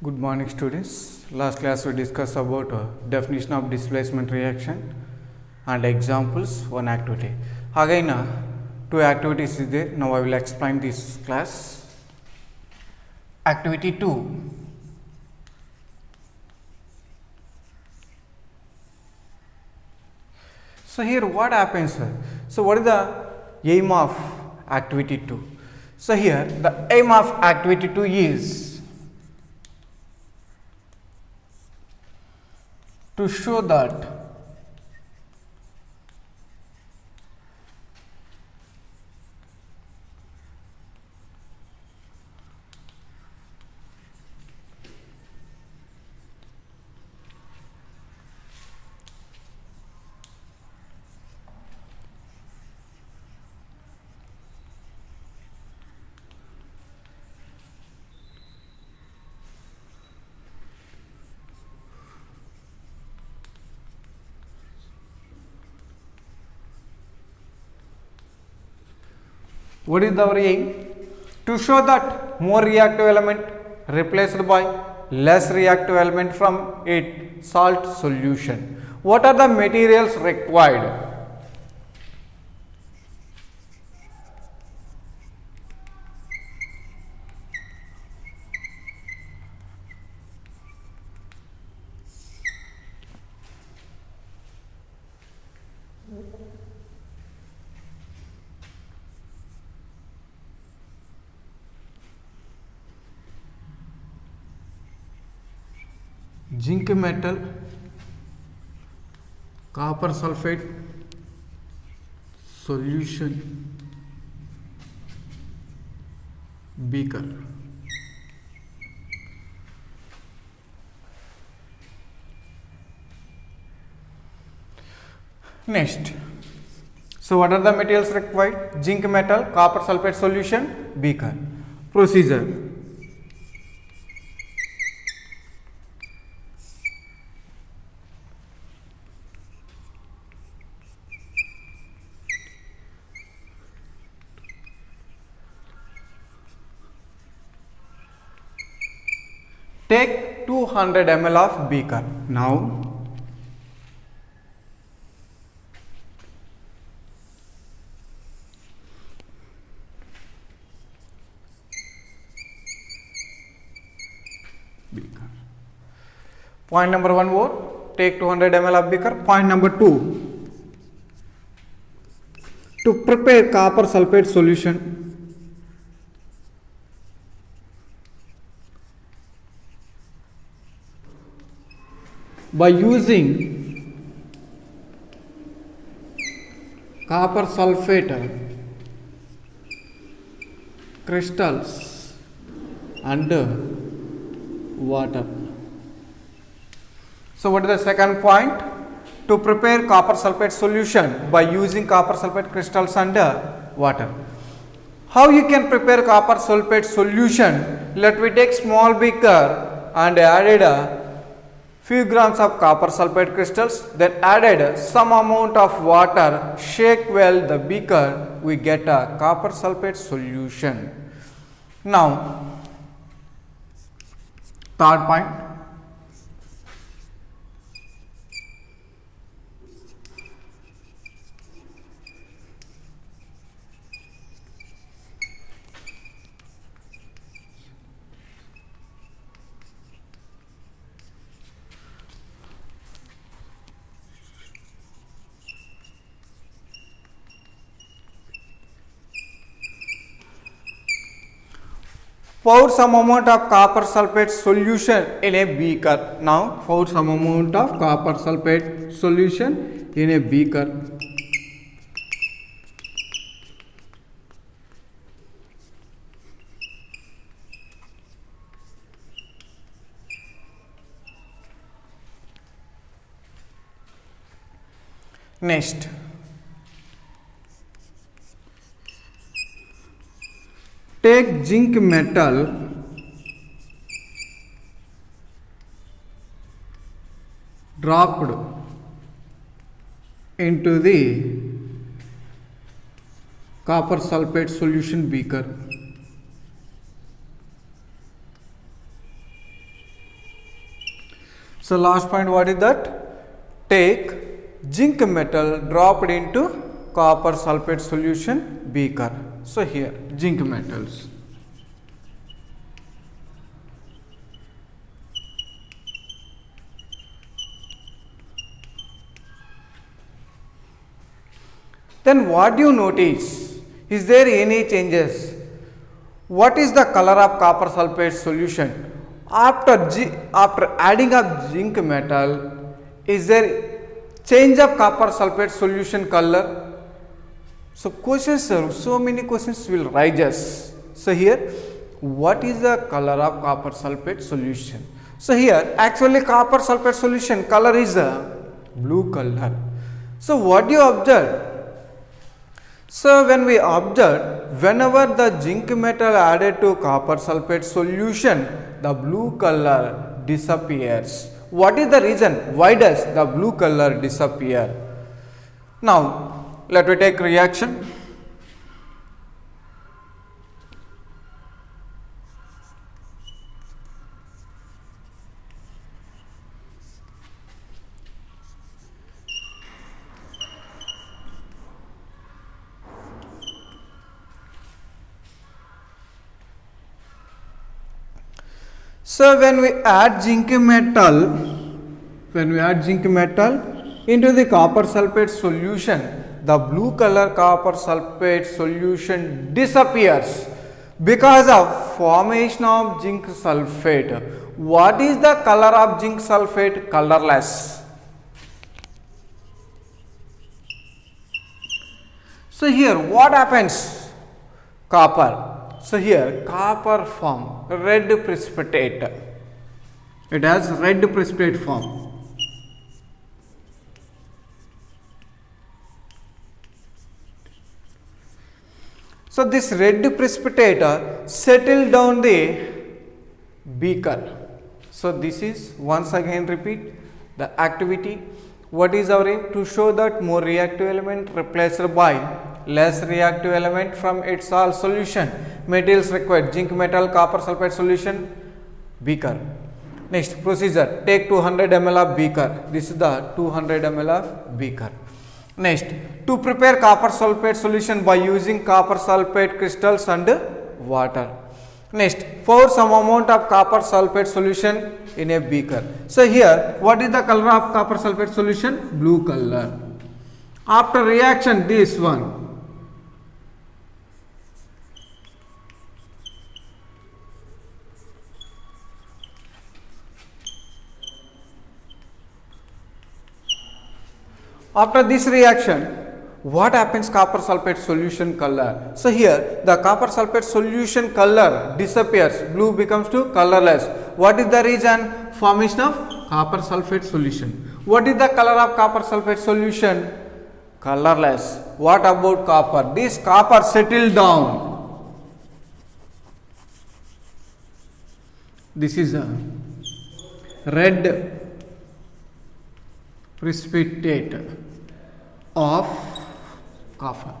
Good morning students. Last class we discussed about definition of displacement reaction and examples, one activity. Again two activities is there. Now I will explain this class. Activity 2. So here what happens? So what is the aim of activity 2? So here the aim of activity 2 is to show that what is our aim? To show that more reactive element replaced by less reactive element from a salt solution. What are the materials required? Zinc metal, copper sulfate solution, beaker. Next, so what are the materials required? Zinc metal, copper sulfate solution, beaker. Procedure. Take 200 ml of beaker. Now beaker. Point number 1 more, take 200 ml of beaker. Point number 2, to prepare copper sulfate solution, by using copper sulfate crystals and water. So what is the second point? To prepare copper sulfate solution by using copper sulfate crystals and water. How you can prepare copper sulfate solution? Let me take small beaker and added a few grams of copper sulfate crystals, then added some amount of water, shake well the beaker, we get a copper sulfate solution. Now third point, pour some amount of copper sulfate solution in a beaker. Now pour some amount of copper sulfate solution in a beaker. Next, take zinc metal dropped into the copper sulfate solution beaker. So last point, what is that? Take zinc metal dropped into copper sulfate solution beaker. So here zinc metals. Then what do you notice? Is there any changes? What is the color of copper sulfate solution? After adding up zinc metal, is there change of copper sulfate solution color? So questions, so many questions will rise. So here, what is the color of copper sulfate solution? So here, actually copper sulfate solution color is a blue color. So what do you observe? So when we observe, whenever the zinc metal added to copper sulfate solution, the blue color disappears. What is the reason? Why does the blue color disappear? Now, let me take reaction. So when we add zinc metal into the copper sulfate solution, the blue color copper sulfate solution disappears because of formation of zinc sulfate. What is the color of zinc sulfate? Colorless. So here what happens? Copper. So here copper form red precipitate. It has red precipitate form. So this red precipitate settle down the beaker. So this is once again repeat the activity. What is our aim? To show that more reactive element replaced by less reactive element from its salt solution. Materials required: zinc metal, copper sulfate solution, beaker. Next procedure, take 200 ml of beaker. This is the 200 ml of beaker. Next, to prepare copper sulfate solution by using copper sulfate crystals and water. Next, pour some amount of copper sulfate solution in a beaker. So here, what is the color of copper sulfate solution? Blue color. After reaction, this one. After this reaction, what happens? Copper sulfate solution color. So here the copper sulfate solution color disappears, blue becomes to colorless. What is the reason? Formation of copper sulfate solution. What is the color of copper sulfate solution? Colorless. What about copper? This copper settled down. This is a red precipitate of copper.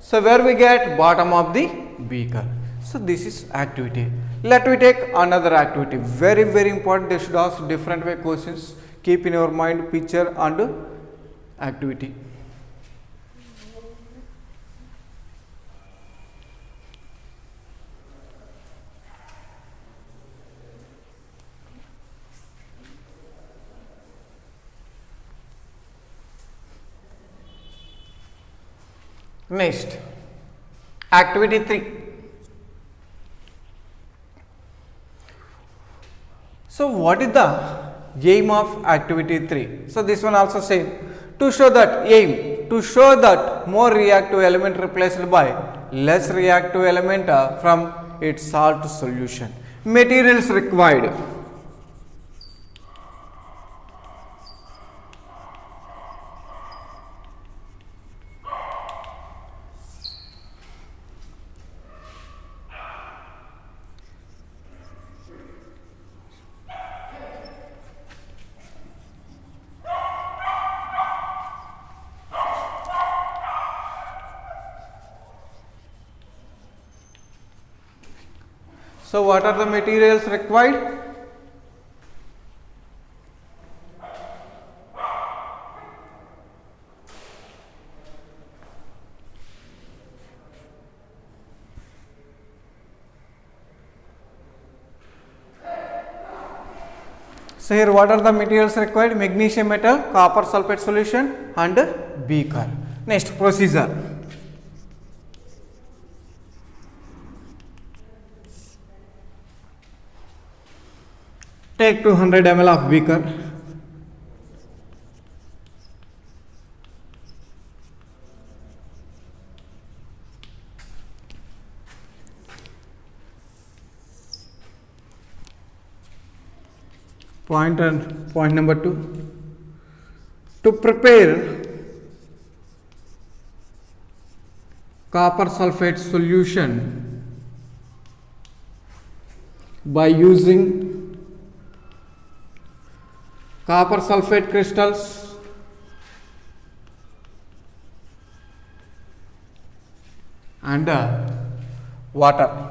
So where we get? Bottom of the beaker. So this is activity. Let me take another activity. Very important. They should ask different way questions. Keep in your mind picture and activity. Next, activity 3. So what is the aim of activity 3? So this one also same. To show that more reactive element replaced by less reactive element from its salt solution. Materials required: so what are the materials required? So here what are the materials required? Magnesium metal, copper sulfate solution and beaker. Next procedure. Take 200 ml of beaker. Point number 2. To prepare copper sulfate solution by using copper sulfate crystals and water.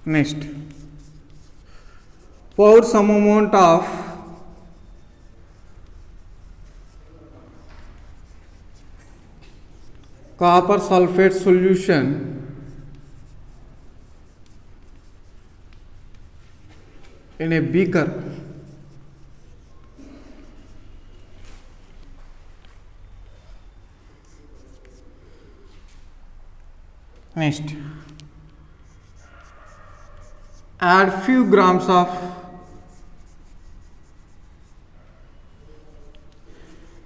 Next, pour some amount of copper sulfate solution in a beaker. Next, add few grams of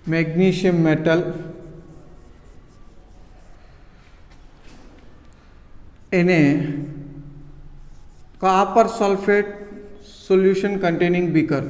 magnesium metal in a copper sulfate solution containing beaker.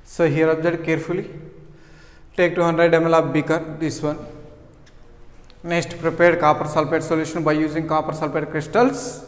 So here observe carefully. Take 200 ml of beaker, this one. Next, prepared copper sulfate solution by using copper sulfate crystals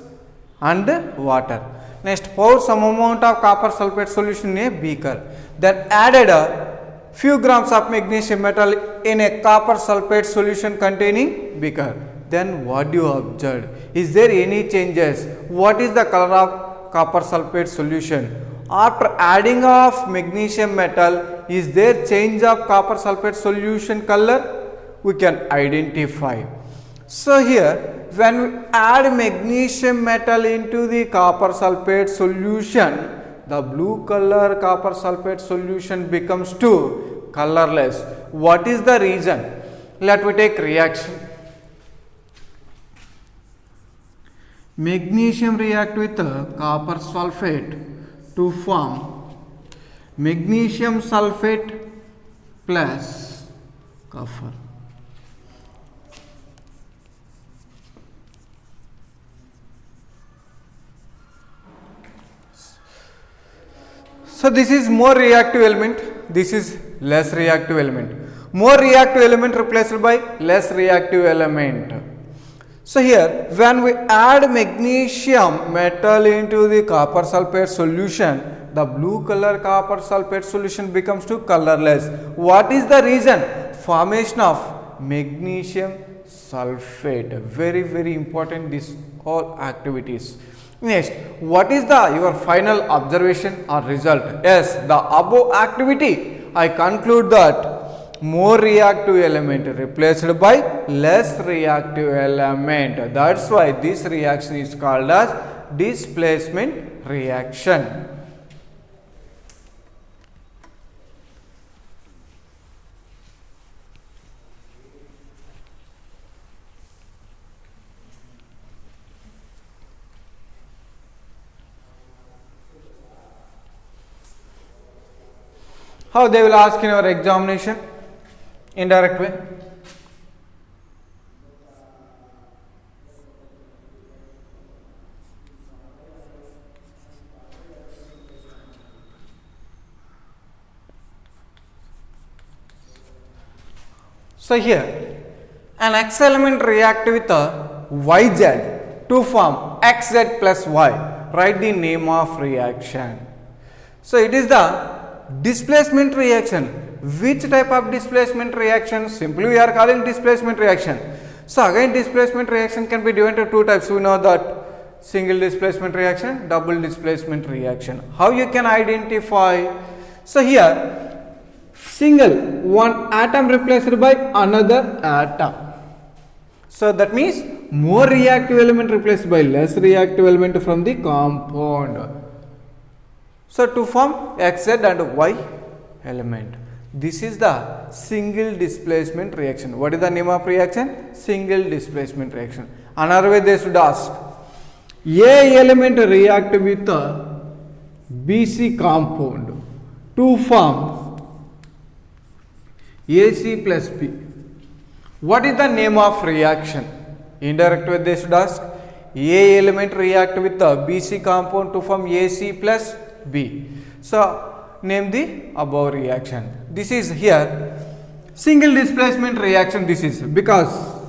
and water. Next, pour some amount of copper sulfate solution in a beaker. Then added a few grams of magnesium metal in a copper sulfate solution containing beaker. Then what do you observe? Is there any changes? What is the color of copper sulfate solution? After adding of magnesium metal, is there change of copper sulfate solution color? We can identify. So here, when we add magnesium metal into the copper sulfate solution, the blue color copper sulfate solution becomes to colorless. What is the reason? Let me take reaction. Magnesium react with copper sulfate to form magnesium sulfate plus copper. So this is more reactive element, this is less reactive element. More reactive element replaced by less reactive element. So here, when we add magnesium metal into the copper sulfate solution, the blue color copper sulfate solution becomes to colorless. What is the reason? Formation of magnesium sulfate. Very important this all activities. Next, what is your final observation or result? Yes, the above activity, I conclude that more reactive element replaced by less reactive element. That's why this reaction is called as displacement reaction. How they will ask in our examination? Indirect way. So here, an X element react with a YZ to form XZ plus Y. Write the name of reaction. So it is the displacement reaction. Which type of displacement reaction? Simply we are calling displacement reaction. So again displacement reaction can be divided into two types. We know that single displacement reaction, double displacement reaction. How you can identify? So here single one atom replaced by another atom. So that means more reactive element replaced by less reactive element from the compound. So to form XZ and Y element. This is the single displacement reaction. What is the name of reaction? Single displacement reaction. Another way they should ask. A element react with a BC compound to form AC plus B. What is the name of reaction? Indirect way they should ask. A element react with a BC compound to form AC plus B. So name the above reaction. This is here single displacement reaction. This is because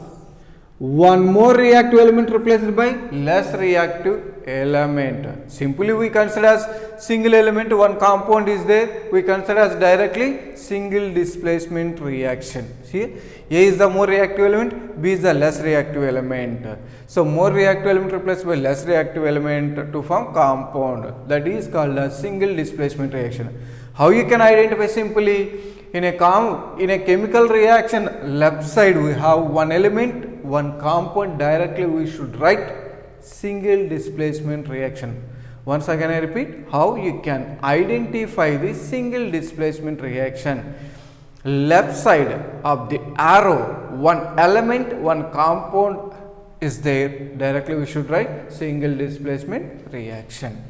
one more reactive element replaced by less reactive element. Simply we consider as single element, one compound is there, we consider as directly single displacement reaction. See, A is the more reactive element, B is the less reactive element. So more reactive element replaced by less reactive element to form compound. That is called a single displacement reaction. How you can identify? Simply in a chemical reaction, left side we have one element, one compound, directly we should write single displacement reaction. Once again I repeat, how you can identify the single displacement reaction. Left side of the arrow, one element, one compound is there, directly we should write single displacement reaction.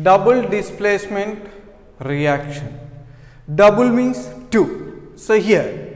Double displacement reaction. Double means two. So here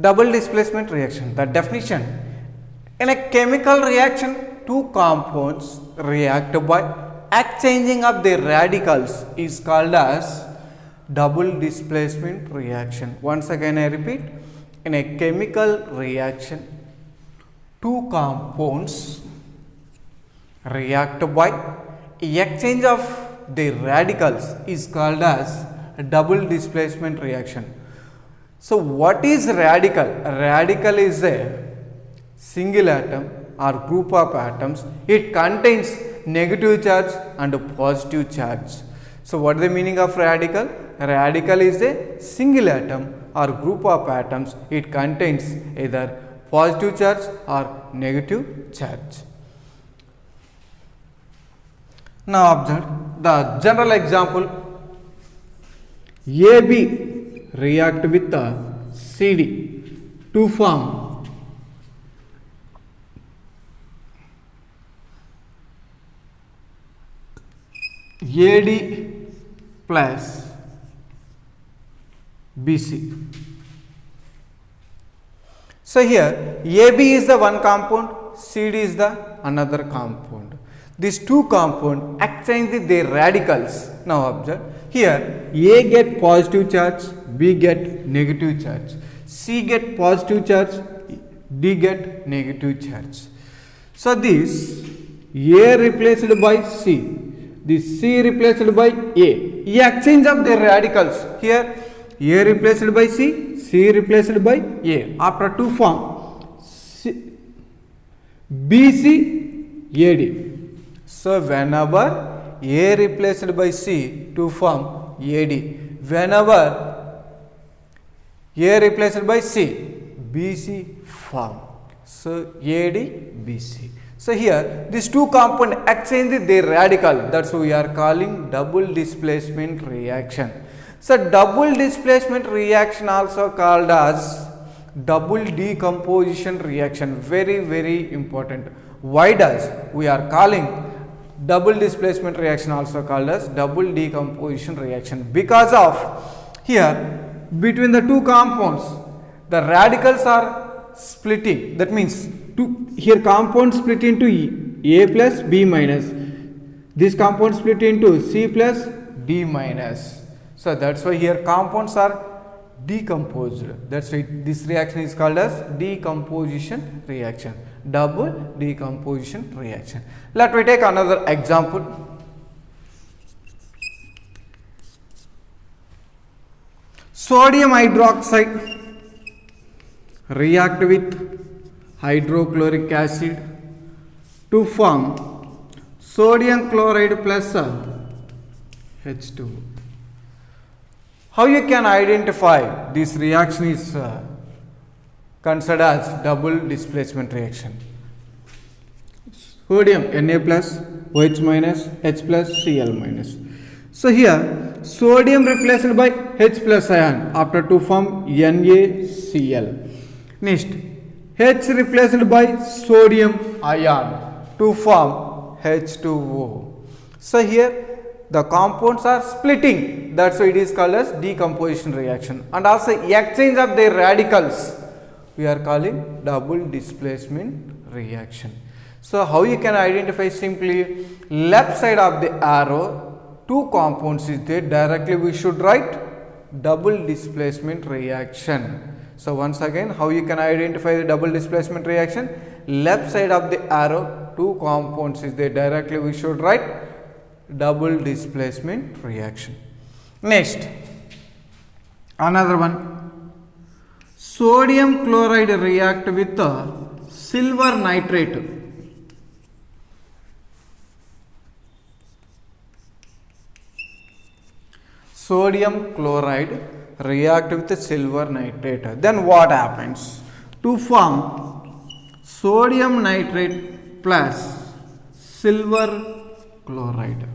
double displacement reaction. The definition: in a chemical reaction, two compounds react by exchanging of their radicals is called as double displacement reaction. Once again I repeat, in a chemical reaction, two compounds react by exchange of their radicals is called as a double displacement reaction. So what is radical? Radical is a single atom or group of atoms. It contains negative charge and positive charge. So what is the meaning of radical? Radical is a single atom or group of atoms. It contains either positive charge or negative charge. Now observe, the general example, AB react with the CD to form AD plus BC. So here AB is the one compound, CD is the another compound. These two compounds exchange their radicals. Now observe here, A get positive charge, B get negative charge, C get positive charge, D get negative charge. So this A replaced by C, this C replaced by A. Exchange of their radicals. Here A replaced by C, C replaced by A. After to form BC AD. So whenever A replaced by C to form AD, whenever A replaced by C, BC form. So AD BC. So here these two compounds exchange their radical. That's why we are calling double displacement reaction. So double displacement reaction also called as double decomposition reaction. Very important. Why does we are calling double displacement reaction also called as double decomposition reaction? Because of here between the two compounds the radicals are splitting. That means here compound split into A plus B minus, this compound split into C plus D minus. So that's why here compounds are decomposed. That's why this reaction is called as decomposition reaction, double decomposition reaction. Let me take another example. Sodium hydroxide react with hydrochloric acid to form sodium chloride plus H2. How you can identify this reaction is considered as double displacement reaction? Sodium Na plus OH minus H plus Cl minus. So here sodium replaced by H plus ion after to form NaCl. Next H replaced by sodium ion to form H2O. So here the compounds are splitting. That's why it is called as decomposition reaction. And also exchange of their radicals we are calling double displacement reaction. So how you can identify? Simply left side of the arrow two compounds is there, directly we should write double displacement reaction. So once again, how you can identify the double displacement reaction? Left side of the arrow two compounds is there, directly we should write double displacement reaction. Next another one, sodium chloride react with silver nitrate. Sodium chloride react with silver nitrate. Then what happens? To form sodium nitrate plus silver chloride.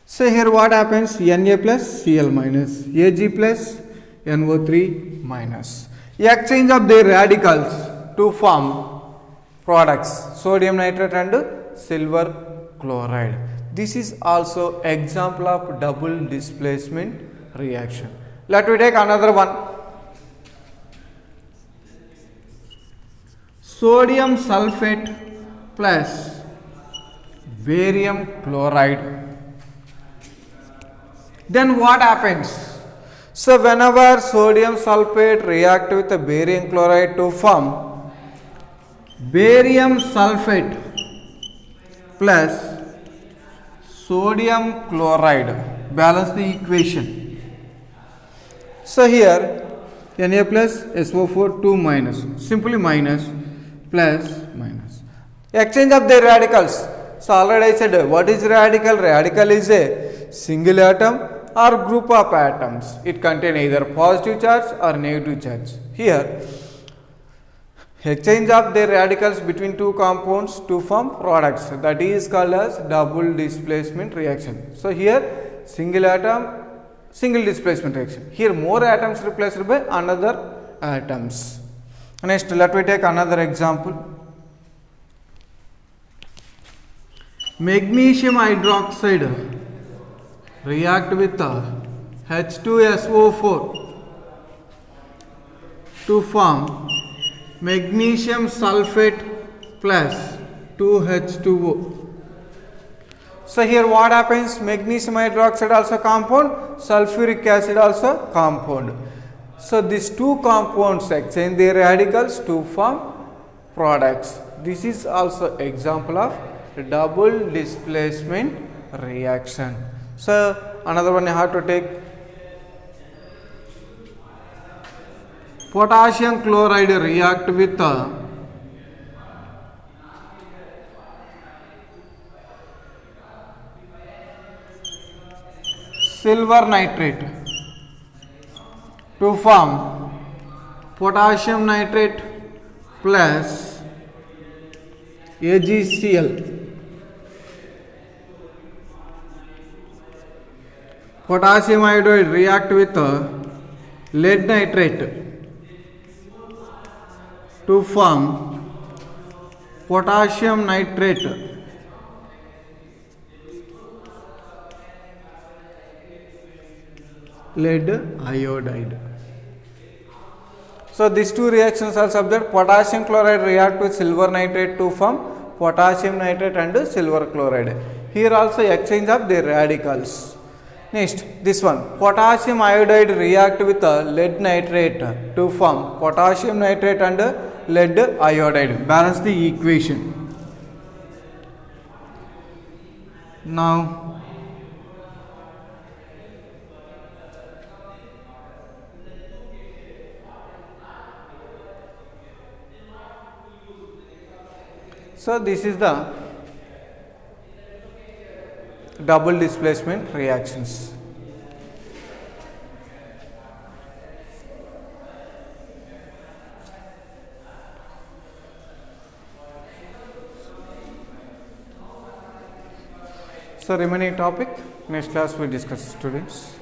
So here what happens? Na plus Cl minus, Ag plus NO3 minus. Exchange of their radicals to form products sodium nitrate and silver chloride. This is also example of double displacement reaction. Let me take another one. Sodium sulfate plus barium chloride. Then what happens? So whenever sodium sulfate react with the barium chloride to form barium sulfate plus sodium chloride, balance the equation. So here Na plus SO4 2 minus, simply minus plus minus. Exchange of their radicals. So already I said what is radical? Radical is a single atom or group of atoms. It contains either positive charge or negative charge. Here exchange of their radicals between two compounds to form products, that is called as double displacement reaction. So here single atom, single displacement reaction. Here more atoms replaced by another atoms. Next, let me take another example. Magnesium hydroxide react with H2SO4 to form magnesium sulfate plus 2H2O. So here what happens? Magnesium hydroxide also compound, sulfuric acid also compound. So these two compounds exchange their radicals to form products. This is also example of double displacement reaction. So another one you have to take potassium chloride react with silver nitrate to form potassium nitrate plus AgCl. Potassium iodide react with lead nitrate to form potassium nitrate lead iodide. So these two reactions are subject. Potassium chloride react with silver nitrate to form potassium nitrate and silver chloride. Here also exchange of their radicals. Next, this one, potassium iodide react with lead nitrate to form potassium nitrate and lead iodide. Balance the equation. Now, so this is the double displacement reactions. So remaining topic, next class we discuss, students.